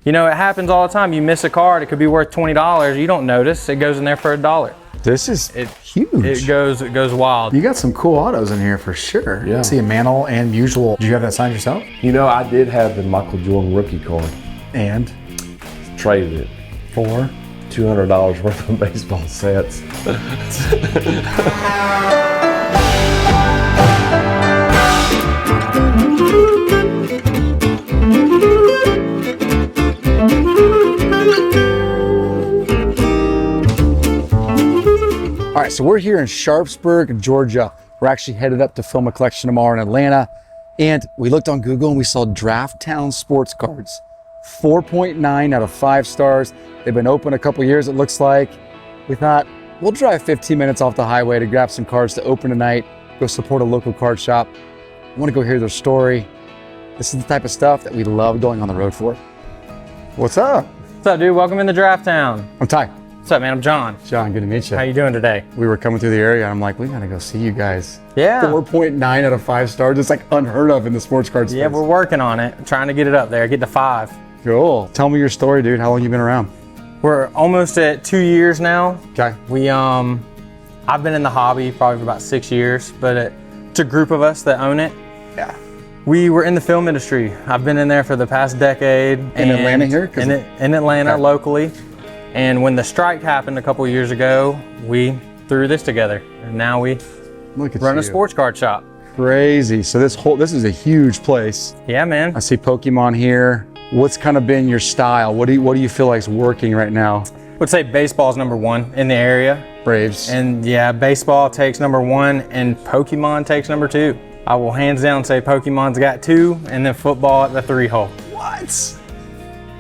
You know, it happens all the time. You miss a card, it could be worth $20. You don't notice. It goes in there for $1. This is huge. It goes wild. You got some cool autos in here for sure. Yeah. I see a Mantle and Usual. Did you have that signed yourself? You know, I did have the Michael Jordan rookie card. And Traded it. for $200 worth of baseball sets. All right, so we're here in Sharpsburg, Georgia. We're actually headed up to film a collection tomorrow in Atlanta. And we looked on Google and we saw Draft Town Sports Cards. 4.9 out of 5 stars. They've been open a couple years, it looks like. We thought, we'll drive 15 minutes off the highway to grab some cards to open tonight, go support a local card shop. I want to go hear their story. This is the type of stuff that we love going on the road for. What's up? What's up, dude? Welcome into Draft Town. I'm Ty. What's up, man? I'm John. John, good to meet you. How you doing today? We were coming through the area and I'm like, we gotta go see you guys. Yeah. 4.9 out of 5 stars. It's like unheard of in the sports card space. Yeah, we're working on it. Trying to get it up there, get to 5. Cool. Tell me your story, dude. How long you been around? We're almost at 2 years now. Okay. I've been in the hobby probably for about 6 years, but it's a group of us that own it. Yeah. We were in the film industry. I've been in there for the past decade. In Atlanta here? In Atlanta, Okay. locally. And when the strike happened a couple years ago, we threw this together. And now we Look at run you. a sports card shop. Crazy. So this is a huge place. Yeah, man. I see Pokemon here. What's kind of been your style? What do you feel like is working right now? Would say baseball's number 1 in the area. Braves. And yeah, baseball takes number 1 and Pokemon takes number 2. I will hands down say Pokemon's got 2 and then football at the 3 hole. What?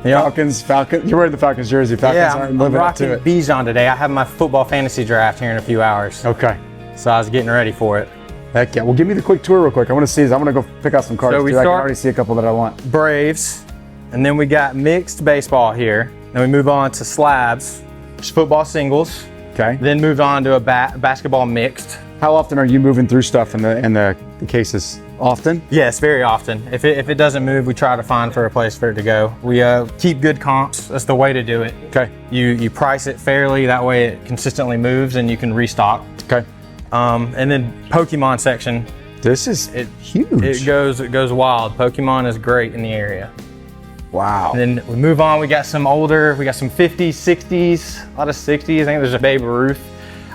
Yeah. Falcons. You're wearing the Falcons jersey. Falcons Yeah, aren't I'm living up rocking to it. Bijan today. I have my football fantasy draft here in a few hours. Okay. So I was getting ready for it. Heck yeah. Well, give me the quick tour real quick. I want to see. I'm going to go pick out some cards So we too. I can start- already see a couple that I want. Braves, and then we got mixed baseball here. Then we move on to slabs, just football singles. Okay. Then moved on to a basketball mixed. How often are you moving through stuff in the cases? Often? Yes, very often. If it doesn't move, we try to find for a place for it to go. We keep good comps. That's the way to do it. Okay. You price it fairly. That way it consistently moves and you can restock. Okay. And then Pokemon section. This is huge. It goes wild. Pokemon is great in the area. Wow. And then we move on. We got some 50s, 60s, a lot of 60s. I think there's a Babe Ruth.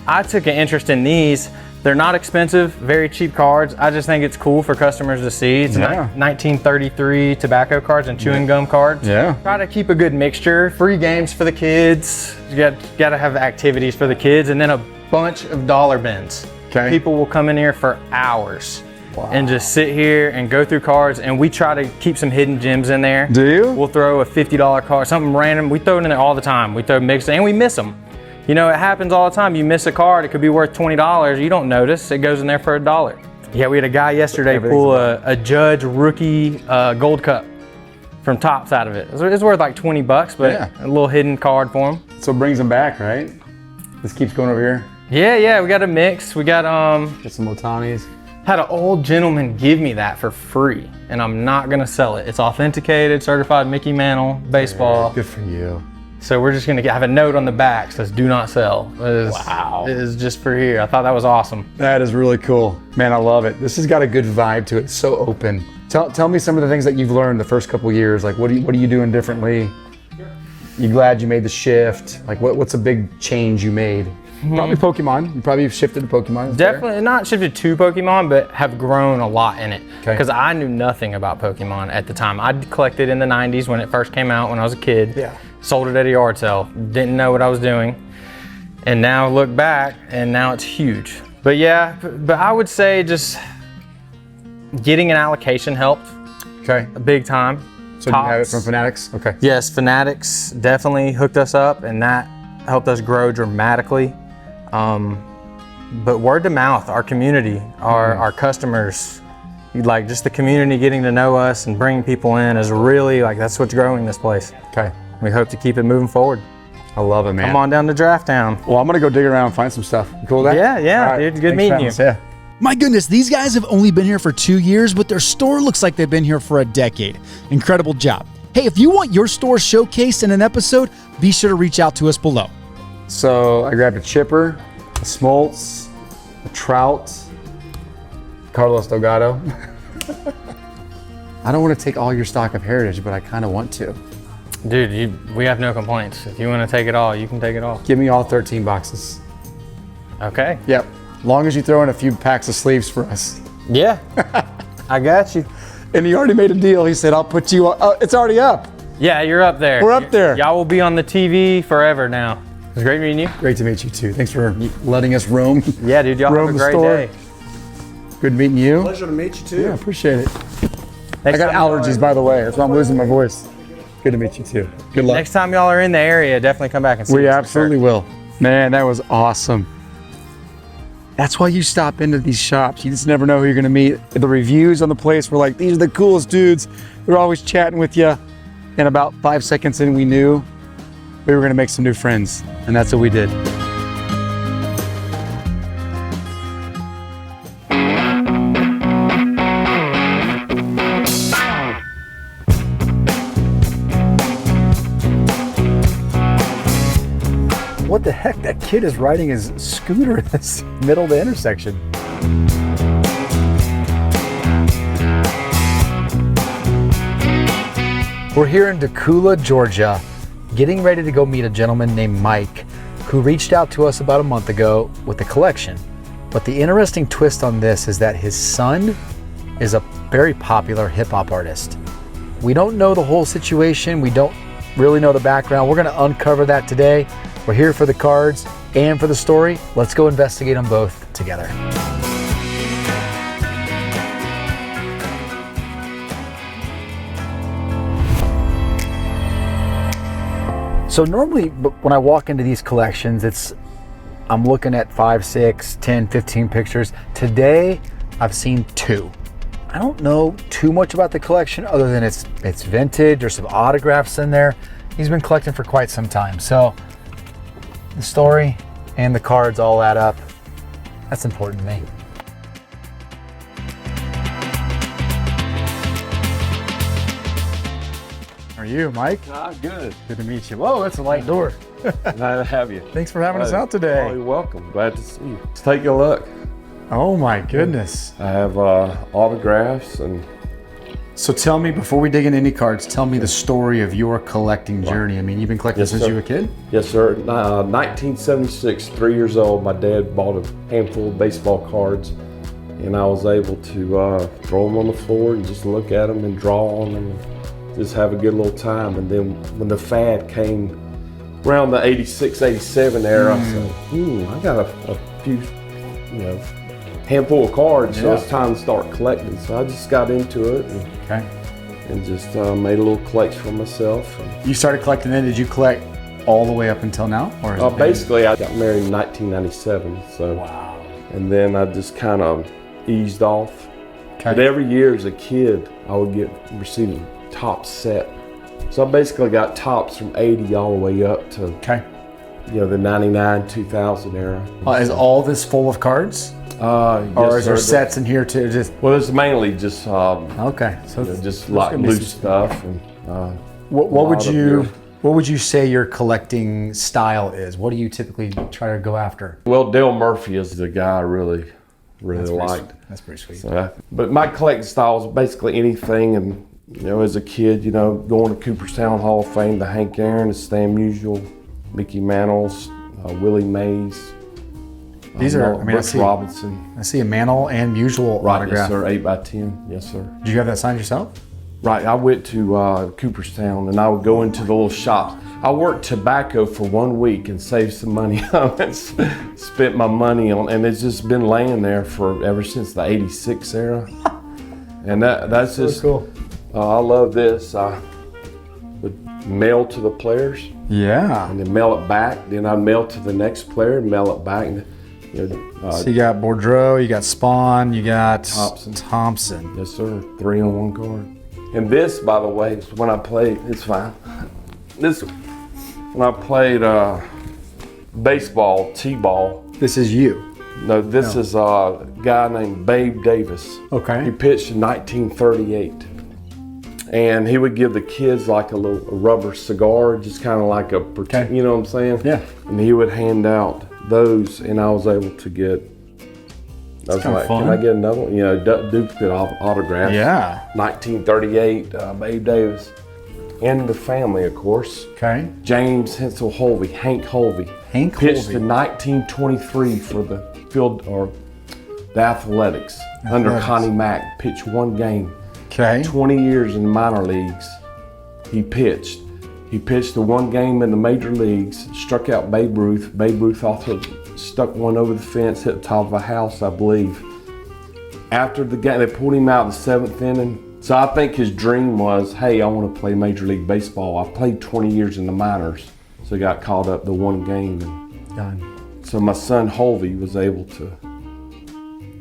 I took an interest in these. They're not expensive, very cheap cards. I just think it's cool for customers to see. It's 1933 tobacco cards and chewing gum cards. Yeah. Try to keep a good mixture. Free games for the kids. You got to have activities for the kids, and then a bunch of dollar bins. Okay. People will come in here for hours. Wow. And just sit here and go through cards, and we try to keep some hidden gems in there. Do you? We'll throw a $50 card, something random. We throw it in there all the time. We throw mixed, and we miss them. You know, it happens all the time. You miss a card, it could be worth $20. You don't notice. It goes in there for $1. Yeah, we had a guy yesterday pull a Judge rookie gold cup from Topps out of it. It's worth like $20, but a little hidden card for him. So it brings them back, right? This keeps going over here. Yeah, we got a mix. We got Get some Otanis. had an old gentleman give me that for free, and I'm not gonna sell it. It's authenticated, certified Mickey Mantle baseball. Good for you. So we're just gonna have a note on the back that says "Do not sell." Wow. It is just for here. I thought that was awesome. That is really cool. Man, I love it. This has got a good vibe to it. It's so open. Tell me some of the things that you've learned the first couple years. Like, what are you doing differently? You glad you made the shift? Like, what's a big change you made? Probably Pokemon. You probably shifted to Pokemon. Is there? Definitely not shifted to Pokemon, but have grown a lot in it. Okay. Because I knew nothing about Pokemon at the time. I collected in the 90s when it first came out when I was a kid. Yeah. Sold it at a yard sale. Didn't know what I was doing. And now look back, and now it's huge. But yeah, but I would say just getting an allocation helped. Okay. Big time. So you have it from Fanatics? Okay. Yes, Fanatics definitely hooked us up, and that helped us grow dramatically. But word to mouth, our community, our customers, like just the community getting to know us and bringing people in is really like, that's what's growing this place. Okay. We hope to keep it moving forward. I love it, man. Come on down to Draft Town. Well, I'm gonna go dig around and find some stuff. You cool with that? Yeah, All right. dude. Good Thanks meeting for you. having us. Yeah. My goodness, these guys have only been here for 2 years, but their store looks like they've been here for a decade. Incredible job. Hey, if you want your store showcased in an episode, be sure to reach out to us below. So I grabbed a chipper, a smoltz, a trout, Carlos Delgado. I don't want to take all your stock of heritage, but I kind of want to. Dude, we have no complaints. If you want to take it all, you can take it all. Give me all 13 boxes. Okay. Yep. Long as you throw in a few packs of sleeves for us. Yeah. I got you. And he already made a deal. He said, I'll put you on. It's already up. Yeah, you're up there. We're up there. Y'all will be on the TV forever now. It was great meeting you. Great to meet you too. Thanks for letting us roam. Yeah, dude, y'all have a great day. Good meeting you. Pleasure to meet you too. Yeah, appreciate it. Next I got time allergies, by the way. That's why I'm losing my voice. Good to meet you too. Good luck. Next time y'all are in the area, definitely come back and see We us. absolutely will. Man, that was awesome. That's why you stop into these shops. You just never know who you're going to meet. The reviews on the place were like, these are the coolest dudes. They're always chatting with you. And about 5 seconds in, we knew we were going to make some new friends. And that's what we did. What the heck? That kid is riding his scooter in the middle of the intersection. We're here in Pensacola, Georgia, getting ready to go meet a gentleman named Mike, who reached out to us about a month ago with a collection. But the interesting twist on this is that his son is a very popular hip hop artist. We don't know the whole situation. We don't really know the background. We're going to uncover that today. We're here for the cards and for the story. Let's go investigate them both together. So normally when I walk into these collections, I'm looking at 5, 6, 10, 15 pictures. Today, I've seen 2. I don't know too much about the collection other than it's vintage. There's some autographs in there. He's been collecting for quite some time. So the story and the cards all add up. That's important to me. How are you, Mike? Good. Good to meet you. Whoa, that's a light door. Glad to have you. Thanks for having us out Oh, today. you're welcome. Glad to see you. Let's take a look. Oh my goodness. I have autographs and So tell me, before we dig into any cards, tell me the story of your collecting journey. I mean, you've been collecting Yes, since sir. you were a kid? yes, sir. 1976, 3 years old. My dad bought a handful of baseball cards, and I was able to throw them on the floor and just look at them and draw on them, and just have a good little time. And then when the fad came around the 86, 87 era, I said, I got a few, handful of cards, so Yeah. it's time to start collecting. So I just got into it Okay. and just made a little collection for myself. You started collecting then, did you collect all the way up until now? Or has it been- Basically, I got married in 1997, so Wow. and then I just kind of eased off. But Okay. every year as a kid, I would receive a top set. So I basically got tops from 80 all the way up to Okay. the 99, 2000 era. Is all this full of cards? Or Yes, is there sir. sets in here too? Just Well, it's mainly just okay. So just there's like gonna be loose some- stuff. And What lot would of you your- what would you say your collecting style is? What do you typically try to go after? well, Dale Murphy is the guy I really liked. That's pretty sweet. So, but my collecting style is basically anything, and as a kid, going to Cooperstown Hall of Fame, the Hank Aaron, the Stan Musial, Mickey Mantle's, Willie Mays. These are, I mean, I Brooks see, Robinson. I see a Mantle and Usual Right, autograph. yes, sir. 8x10, yes, sir. Did you have that signed yourself? Right, I went to Cooperstown, and I would go into the little shops. I worked tobacco for 1 week and saved some money on it. Spent my money on, and it's just been laying there for ever since the '86 era. And that's So just cool. I love this. I would mail to the players, Yeah. and then mail it back. Then I'd mail to the next player, and mail it back. And, So you got Boudreaux, you got Spawn, you got Thompson. Thompson. yes, sir. 3 on 1 card. And this, by the way, is when I played. It's fine. This when I played baseball, t-ball. This is you. No, this is a guy named Babe Davis. He Okay. pitched in 1938. And he would give the kids like a rubber cigar, just kind of like a, you know what I'm saying? Yeah. And he would hand out those, and I was able to get, I was like, fun. can I get another one? You know, duplicate autograph. Yeah. 1938, Babe Davis. And the family, of course. Okay. James Hensel Hulvey, Hank Hulvey. Hank pitched Hulvey. in 1923 for the field, or the athletics. Under Connie Mack. Pitched one game. Okay. 20 years in the minor leagues, he pitched. He pitched the one game in the major leagues, struck out Babe Ruth. Babe Ruth also stuck one over the fence, hit the top of a house, I believe. After the game, they pulled him out in the 7th inning. So I think his dream was, hey, I want to play Major League Baseball. I played 20 years in the minors, so he got caught up the one game. Done. So my son Hulvey was able to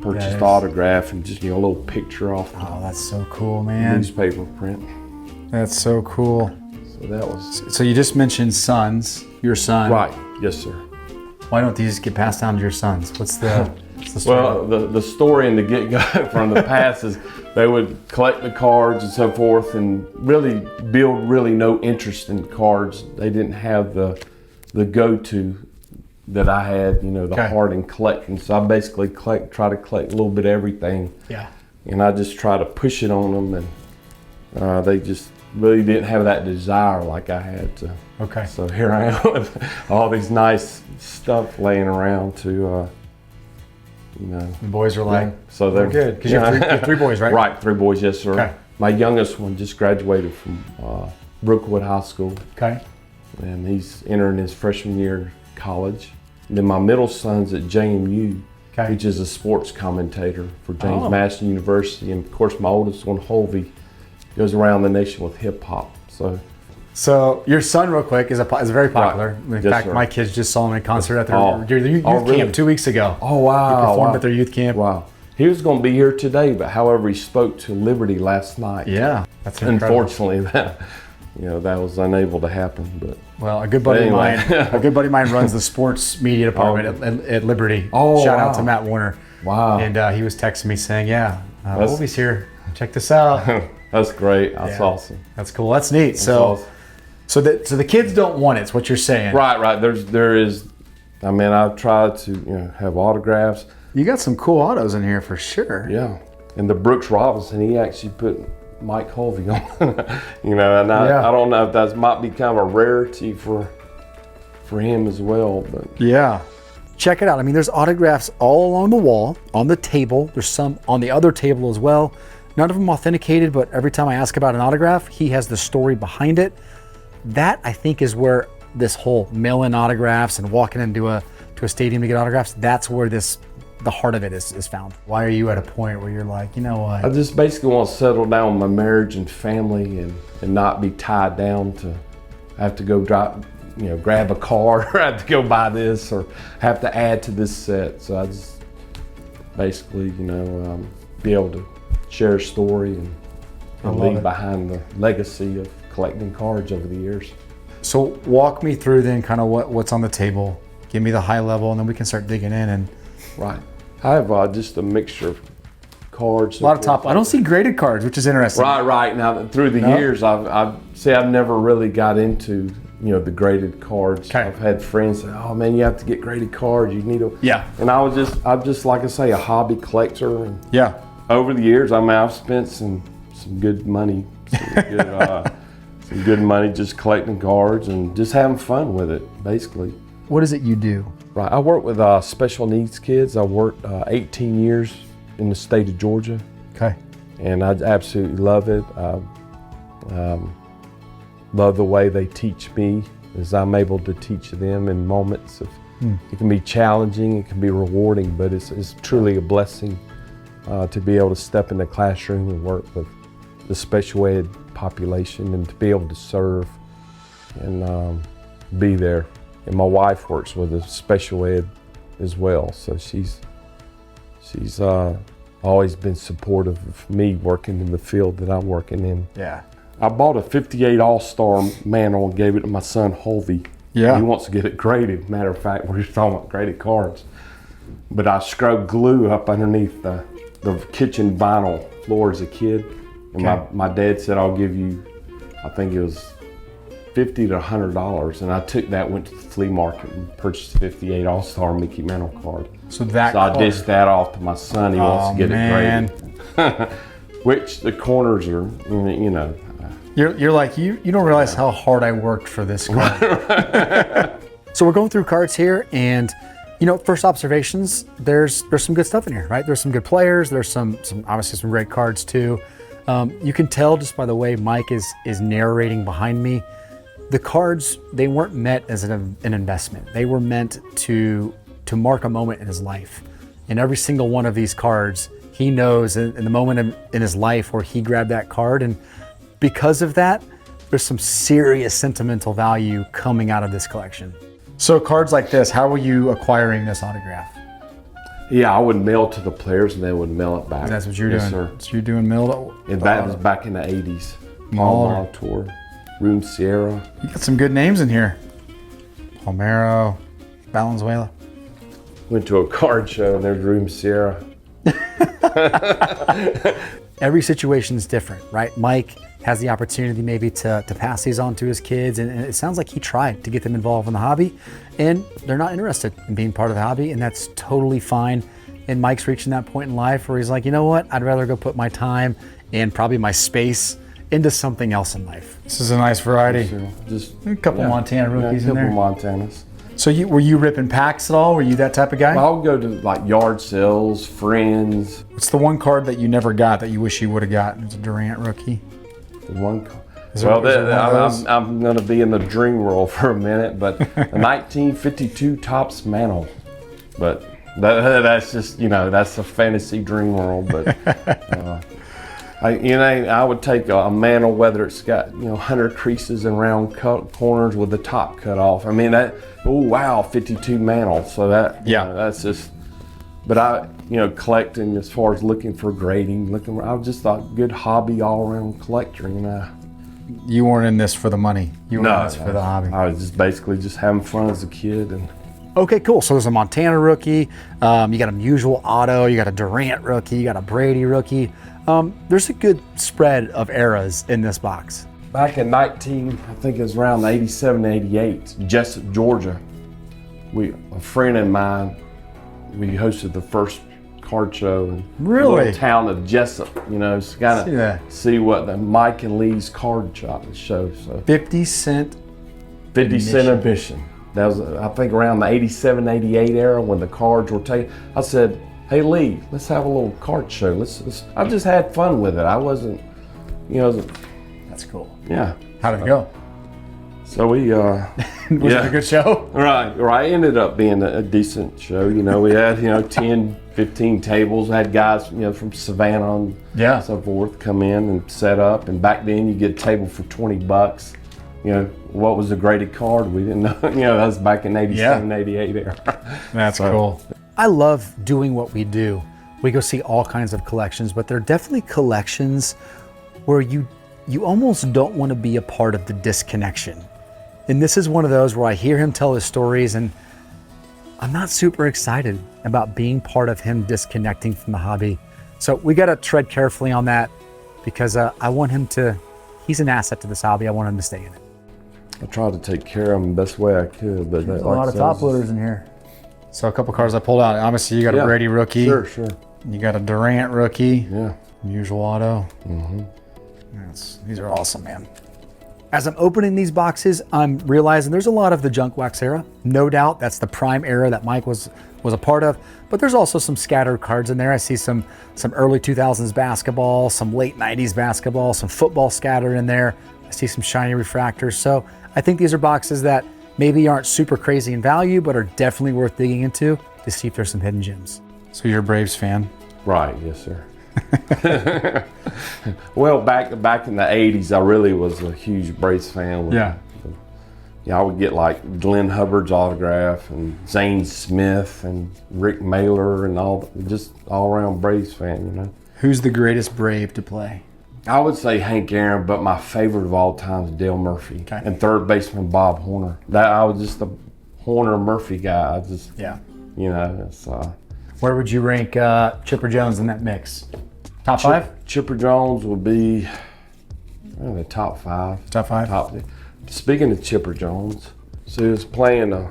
purchase the autograph and just, you know, a little picture off Oh, that's so cool, the man. newspaper print. That's so cool. So that was So you just mentioned sons, your son. right. Yes, sir. Why don't these get passed down to your sons? What's the story? Well, the story in the get-go from the past is they would collect the cards and so forth and really build really no interest in cards. They didn't have the go-to that I had, you know, the heart in collecting. So I basically try to collect a little bit of everything. Yeah. And I just try to push it on them, and they just really didn't have that desire like I had to. Okay. So here I am with all these nice stuff laying around to, you know. The boys are like, so they're good. Because you have three boys, right? Right, 3 boys, yes, sir. Okay. My youngest one just graduated from Brookwood High School, Okay. and he's entering his freshman year in college. And then my middle son's at JMU, which is a sports commentator for James Madison University. And of course, my oldest one, Hulvey, goes around the nation with hip hop. So your son, real quick, is very popular. Right. In fact, my kids just saw him in concert at their youth really? camp 2 weeks ago. Oh, wow. He performed at their youth camp. Wow. He was going to be here today, but however, he spoke to Liberty last night. Yeah, that's incredible. Unfortunately, that was unable to happen. But well, a good buddy of mine runs the sports media department at Liberty. Oh, Shout out to Matt Warner. Wow. And he was texting me saying, Hulvey's here. Check this out. That's great. That's awesome. That's cool. That's neat. So the kids don't want it. Is what you're saying? Right. There is. I mean, I've tried to have autographs. You got some cool autos in here for sure. Yeah. And the Brooks Robinson, he actually put Mike Hulvey on. And I don't know if that might be kind of a rarity for him as well. But yeah. Check it out. I mean, there's autographs all along the wall, on the table. There's some on the other table as well. None of them authenticated, but every time I ask about an autograph, he has the story behind it. That, I think, is where this whole mail-in autographs and walking into a stadium to get autographs, that's where the heart of it is found. Why are you at a point where you're like, you know what? I just basically want to settle down with my marriage and family and not be tied down to have to go grab a car or have to go buy this or have to add to this set. So I just basically, be able to share a story and leave behind the legacy of collecting cards over the years. So walk me through then kind of what's on the table. Give me the high level and then we can start digging in. And right. I have just a mixture of cards. A lot of top. I don't see graded cards, which is interesting. Right. Now through the years, I've never really got into the graded cards. Okay. I've had friends say, "Oh man, you have to get graded cards. You need to." Yeah. And I'm just like I say, a hobby collector. And yeah. Over the years, I've spent some good money, some good money just collecting cards and just having fun with it, basically. What is it you do? Right. I work with special needs kids. I worked 18 years in the state of Georgia. Okay. And I absolutely love it. Love the way they teach me as I'm able to teach them in moments of, it can be challenging, it can be rewarding, but it's truly a blessing to be able to step in the classroom and work with the special ed population and to be able to serve and be there. And my wife works with a special ed as well, so she's always been supportive of me working in the field that I'm working in. Yeah. I bought a 58 All-Star mantle and gave it to my son Hulvey. Yeah. He wants to get it graded. Matter of fact, we're just talking about graded cards. But I scrubbed glue up underneath the kitchen vinyl floor as a kid. And my dad said, I'll give you, I think it was $50 to $100. And I took that, went to the flea market and purchased a 58 All-Star Mickey Mantle card. So I dished that off to my son. He wants to get it graded. Which the corners are, you know. You're like, you don't realize how hard I worked for this card. So we're going through cards here, and you know, first observations, there's some good stuff in here, right? There's some good players. There's some obviously some great cards too. You can tell just by the way Mike is narrating behind me. The cards, they weren't meant as an investment. They were meant to mark a moment in his life. And every single one of these cards, he knows in the moment in his life where he grabbed that card. And because of that, there's some serious sentimental value coming out of this collection. So cards like this, how were you acquiring this autograph? Yeah, I would mail to the players and they would mail it back. That's what you're Yes, doing. Sir. So you're doing mail. And that was back in the 80s. Paul Montour, Room Sierra. You got some good names in here. Palmero, Valenzuela. Went to a card show and there's Room Sierra. Every situation is different, right? Mike has the opportunity maybe to pass these on to his kids, and it sounds like he tried to get them involved in the hobby, and they're not interested in being part of the hobby, and that's totally fine. And Mike's reaching that point in life where he's like, you know what? I'd rather go put my time and probably my space into something else in life. This is a nice variety. Just A couple Montana rookies in there. A couple Montanas. So were you ripping packs at all? Were you that type of guy? I would go to like yard sales, friends. What's the one card that you never got that you wish you would have gotten? It's a Durant rookie. The one. Well, I'm going to be in the dream world for a minute, but the 1952 Topps Mantle. But that's just, you know, that's a fantasy dream world. But I would take a mantle, whether it's got 100 creases and round corners with the top cut off. I mean that. Oh wow, 52 mantle. So that that's just. But I collecting as far as looking for grading, I was just a good hobby all around collector. You weren't in this for the money. You were in this for the hobby. I was just basically just having fun as a kid. And okay, cool. So there's a Montana rookie. You got a Usual auto. You got a Durant rookie. You got a Brady rookie. There's a good spread of eras in this box. Back in I think it was around 87, 88, Jessup, Georgia. A friend of mine, we hosted the first card show in the little town of Jessup, to kind of see what the Mike and Lee's card show. So 50 cent admission. That was, I think, around the 87, 88 era when the cards were taken. I said, hey Lee, let's have a little card show. I just had fun with it. I wasn't, That's cool. Yeah. How did it go? So we, was it a good show? Right. Ended up being a decent show. We had, 10, 15 tables. Had guys, from Savannah and so forth come in and set up. And back then you get a table for $20. What was a graded card? We didn't know. That was back in 87, 88 era. That's cool. I love doing what we do. We go see all kinds of collections, but there are definitely collections where you almost don't want to be a part of the disconnection. And this is one of those where I hear him tell his stories and I'm not super excited about being part of him disconnecting from the hobby. So we got to tread carefully on that because I want him he's an asset to this hobby. I want him to stay in it. I tried to take care of him the best way I could, but there's a lot of top loaders in here. So a couple cards I pulled out. Obviously you got a Brady rookie. Sure. You got a Durant rookie. Yeah. Usual auto. Mm-hmm. These are awesome, man. As I'm opening these boxes, I'm realizing there's a lot of the junk wax era. No doubt that's the prime era that Mike was a part of, but there's also some scattered cards in there. I see some early 2000s basketball, some late 90s basketball, some football scattered in there. I see some shiny refractors. So I think these are boxes that maybe aren't super crazy in value, but are definitely worth digging into to see if there's some hidden gems. So you're a Braves fan? Right, yes sir. Well, back in the 80s, I really was a huge Braves fan. I would get like Glenn Hubbard's autograph and Zane Smith and Rick Mailer and just all around Braves fan, Who's the greatest Brave to play? I would say Hank Aaron, but my favorite of all time is Dale Murphy and third baseman Bob Horner. I was just a Horner Murphy guy. It's Where would you rank Chipper Jones in that mix? Top five? Chipper Jones would be the top five. Top five? Speaking of Chipper Jones, so he was playing a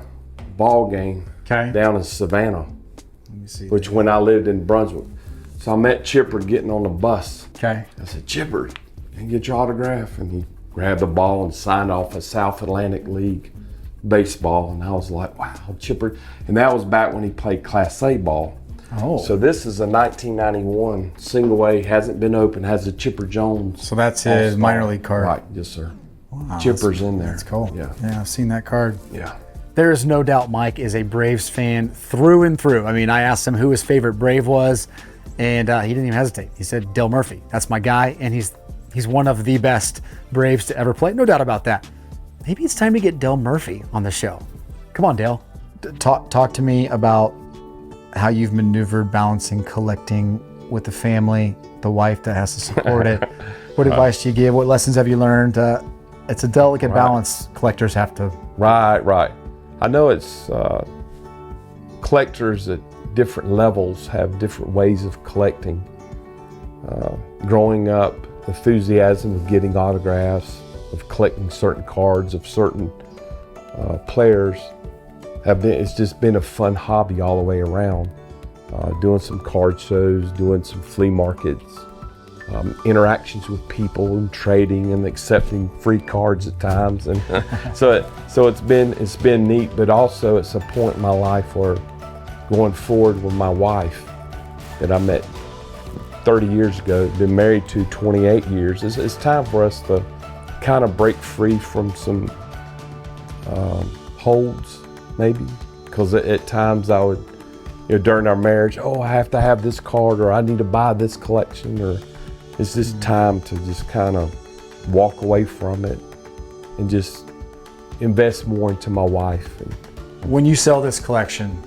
ball game down in Savannah, which when I lived in Brunswick. So I met Chipper getting on the bus. Okay. I said, Chipper, can I get your autograph? And he grabbed the ball and signed off a South Atlantic League baseball. And I was like, wow, Chipper. And that was back when he played Class A ball. Oh. So this is a 1991 single A, hasn't been opened, has a Chipper Jones. So that's his minor league card. Right, yes sir. Wow, Chipper's in there. That's cool. Yeah. Yeah, I've seen that card. Yeah. There is no doubt Mike is a Braves fan through and through. I mean, I asked him who his favorite Brave was, and he didn't even hesitate. He said Dale Murphy. That's my guy, and he's one of the best Braves to ever play. No doubt about that. Maybe it's time to get Dale Murphy on the show. Come on, Dale. Talk to me about how you've maneuvered balancing collecting with the family, the wife that has to support it. What advice do you give? What lessons have you learned? It's a delicate balance collectors have to. Right. I know it's collectors at different levels have different ways of collecting. Growing up, enthusiasm of getting autographs, of collecting certain cards of certain players it's just been a fun hobby all the way around. Doing some card shows, doing some flea markets, interactions with people and trading and accepting free cards at times. And so it's been neat, but also it's a point in my life where going forward with my wife that I met 30 years ago, been married to 28 years, it's time for us to kind of break free from some holds, maybe, because at times I would, during our marriage, I have to have this card, or I need to buy this collection, or it's just time to just kind of walk away from it and just invest more into my wife. When you sell this collection,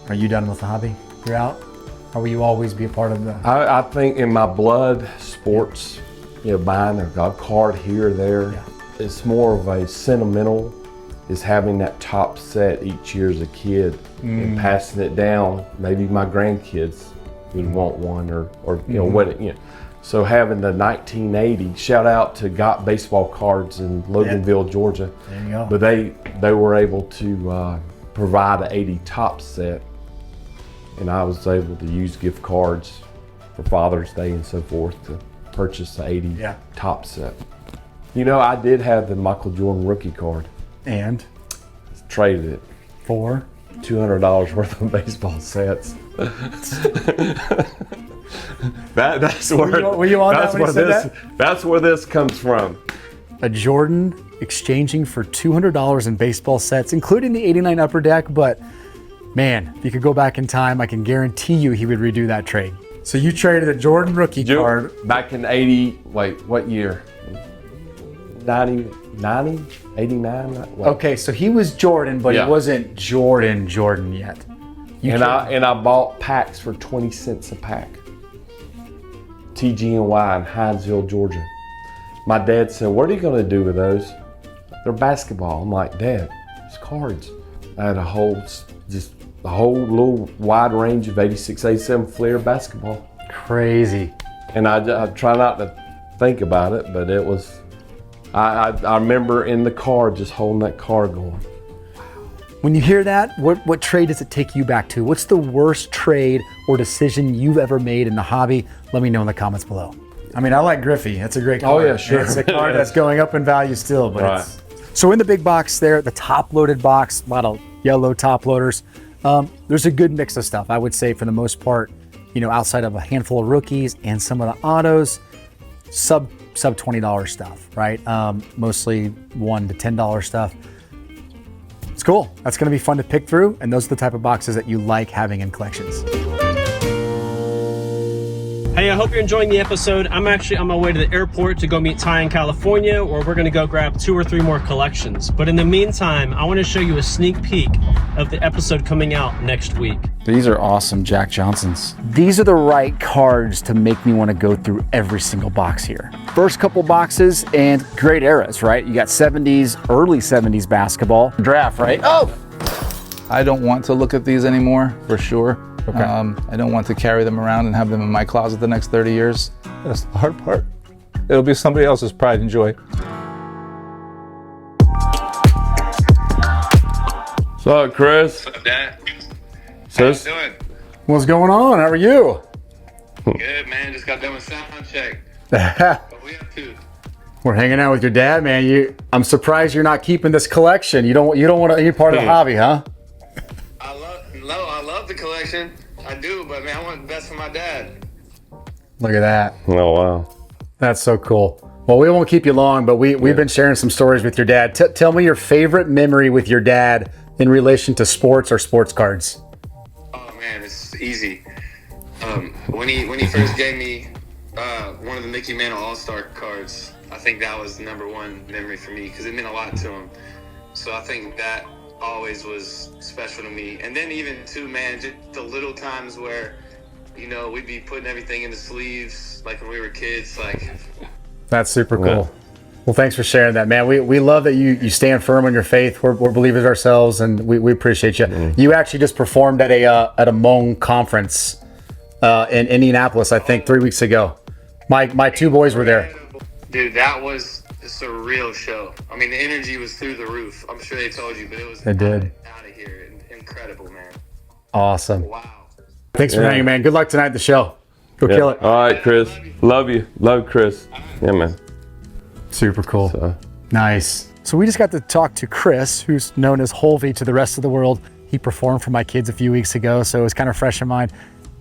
are you done with the hobby? You're out? Or will you always be a part of the? I think in my blood, sports, buying a card here or there, it's more of a sentimental, is having that top set each year as a kid and passing it down. Maybe my grandkids would want one, or So having the 1980, shout out to Got Baseball Cards in Loganville, Georgia. There you go. But they were able to provide an 80 top set, and I was able to use gift cards for Father's Day and so forth to purchase the 80 top set. I did have the Michael Jordan rookie card. And? Traded it. For? $200 worth of baseball sets. That's where. Were you on that when he said that? That's where this comes from. A Jordan exchanging for $200 in baseball sets, including the '89 Upper Deck. But man, if you could go back in time, I can guarantee you he would redo that trade. So you traded a Jordan rookie card back in '80. Wait, what year? 90, 89? Okay, so he was Jordan, but he wasn't Jordan yet. I bought packs for 20 cents a pack. TG&Y in Hinesville, Georgia. My dad said, "What are you going to do with those?" "They're basketball." I'm like, "Dad, it's cards." I had a whole little wide range of 86, 87 Fleer basketball. Crazy. And I try not to think about it, but it was. I remember in the car just holding that car going. When you hear that, what trade does it take you back to? What's the worst trade or decision you've ever made in the hobby? Let me know in the comments below. I mean, I like Griffey. That's a great card. Oh yeah, sure. It's a card that's going up in value still. But so in the big box there, the top-loaded box, a lot of yellow top loaders. There's a good mix of stuff, I would say, for the most part. Outside of a handful of rookies and some of the autos, sub $20 stuff, right? Mostly $1 to $10 stuff. It's cool. That's going to be fun to pick through, and those are the type of boxes that you like having in collections. Hey, I hope you're enjoying the episode. I'm actually on my way to the airport to go meet Ty in California, where we're going to go grab 2 or 3 more collections. But in the meantime, I want to show you a sneak peek of the episode coming out next week. These are awesome Jack Johnsons. These are the right cards to make me want to go through every single box here. First couple boxes and great eras, right? You got 70s, early 70s basketball. Draft, right? Oh! I don't want to look at these anymore, for sure. Okay. I don't want to carry them around and have them in my closet the next 30 years. That's the hard part. It'll be somebody else's pride and joy. What's up, Chris? What's up, Dad? So How it's- you doing? What's going on? How are you? Good, man. Just got done with sound check. What we up to? We're hanging out with your dad, man. I'm surprised you're not keeping this collection. You don't want to be part of the hobby, huh? I love the collection. I do, but man, I want the best for my dad. Look at that. Oh, wow. That's so cool. Well, we won't keep you long, but we've been sharing some stories with your dad. Tell me your favorite memory with your dad in relation to sports or sports cards. Oh man, it's easy. When he first gave me one of the Mickey Mantle All-Star cards, I think that was the number one memory for me because it meant a lot to him. So I think that always was special to me. And then even too, man, just the little times where, you know, we'd be putting everything in the sleeves, like when we were kids, like. That's super cool. Well, thanks for sharing that, man. We love that you stand firm on your faith. We're believers ourselves, and we appreciate you. You actually just performed at a Hmong conference in Indianapolis, I think, 3 weeks ago. My two boys were there. Dude, that was a surreal show. I mean, the energy was through the roof. I'm sure they told you, but it was They did. out of here. Incredible, man. Awesome. Wow. Thanks for hanging, man. Good luck tonight at the show. Go kill it. All right, Chris. Love you. Love Chris. Yeah, man. Super cool. So. Nice. So we just got to talk to Chris, who's known as Hulvey to the rest of the world. He performed for my kids a few weeks ago, so it was kind of fresh in mind.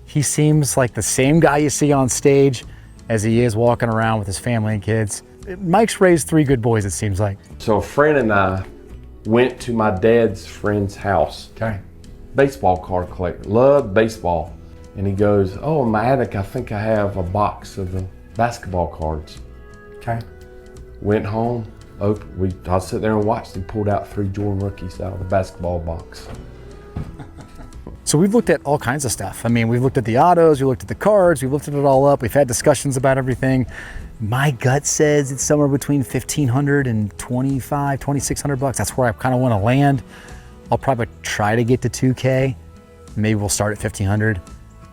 He seems like the same guy you see on stage as he is walking around with his family and kids. Mike's raised 3 good boys, it seems like. So a friend and I went to my dad's friend's house. Okay. Baseball card collector. Loved baseball. And he goes, oh, in my attic, I think I have a box of the basketball cards. Okay. Went home. I sat there and watched. He pulled out 3 Jordan rookies out of the basketball box. So we've looked at all kinds of stuff. I mean, we've looked at the autos, we looked at the cards, we've looked at it all up. We've had discussions about everything. My gut says it's somewhere between $1,500 and $2,600. That's where I kind of want to land. I'll probably try to get to 2K. Maybe we'll start at $1,500.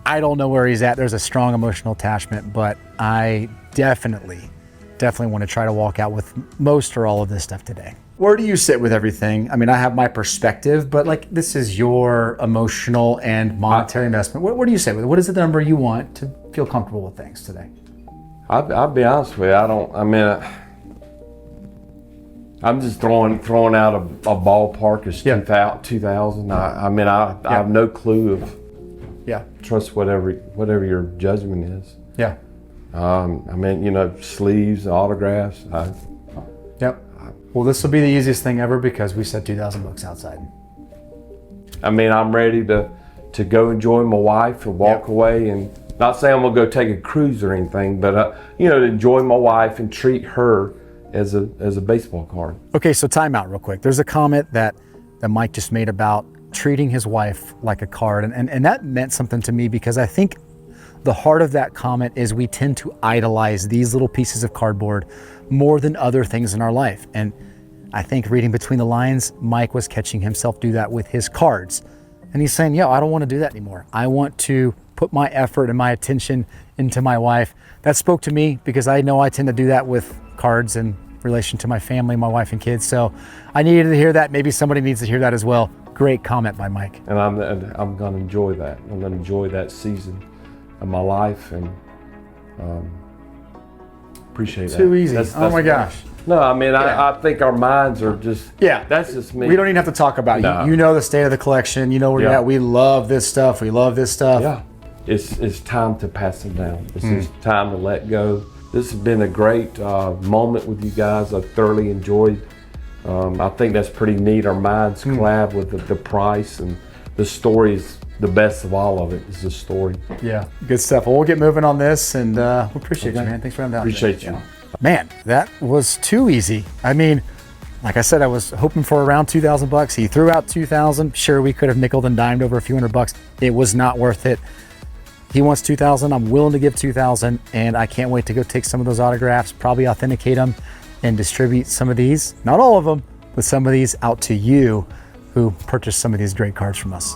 I don't know where he's at. There's a strong emotional attachment, but I definitely want to try to walk out with most or all of this stuff today. Where do you sit with everything? I mean, I have my perspective, but like this is your emotional and monetary investment. Where do you sit with it? What is the number you want to feel comfortable with things today? I'll be honest with you. I'm just throwing out a ballpark as 2,000. I have no clue of. Yeah. Trust whatever your judgment is. Yeah. Sleeves, autographs. Yep. Well, this will be the easiest thing ever because we said $2,000 outside. I'm ready to go enjoy my wife and walk away, and not saying I'm gonna go take a cruise or anything, but to enjoy my wife and treat her as a baseball card. Okay, so time out real quick. There's a comment that Mike just made about treating his wife like a card, and that meant something to me because I think the heart of that comment is we tend to idolize these little pieces of cardboard more than other things in our life. And I think reading between the lines, Mike was catching himself do that with his cards. And he's saying, I don't want to do that anymore. I want to put my effort and my attention into my wife. That spoke to me because I know I tend to do that with cards in relation to my family, my wife and kids. So I needed to hear that. Maybe somebody needs to hear that as well. Great comment by Mike. And I'm going to enjoy that. I'm going to enjoy that season of my life and appreciate that. Too easy. Oh my gosh. No, I think our minds are just, that's just me. We don't even have to talk about it. You know the state of the collection. You know where you're at. We love this stuff. We love this stuff. Yeah. It's time to pass it down. It's just time to let go. This has been a great moment with you guys. I thoroughly enjoyed. I think that's pretty neat. Our minds collab with the price, and the story is the best of all of it. Is the story. Yeah, good stuff. Well, we'll get moving on this, and we appreciate you, man. Thanks for having me down. Appreciate you. Man, that was too easy. Like I said, I was hoping for around $2,000. He threw out $2,000. Sure, we could have nickeled and dimed over a few $100. It was not worth it. He wants $2,000. I'm willing to give $2,000, and I can't wait to go take some of those autographs, probably authenticate them, and distribute some of these, not all of them, but some of these out to you who purchased some of these great cards from us.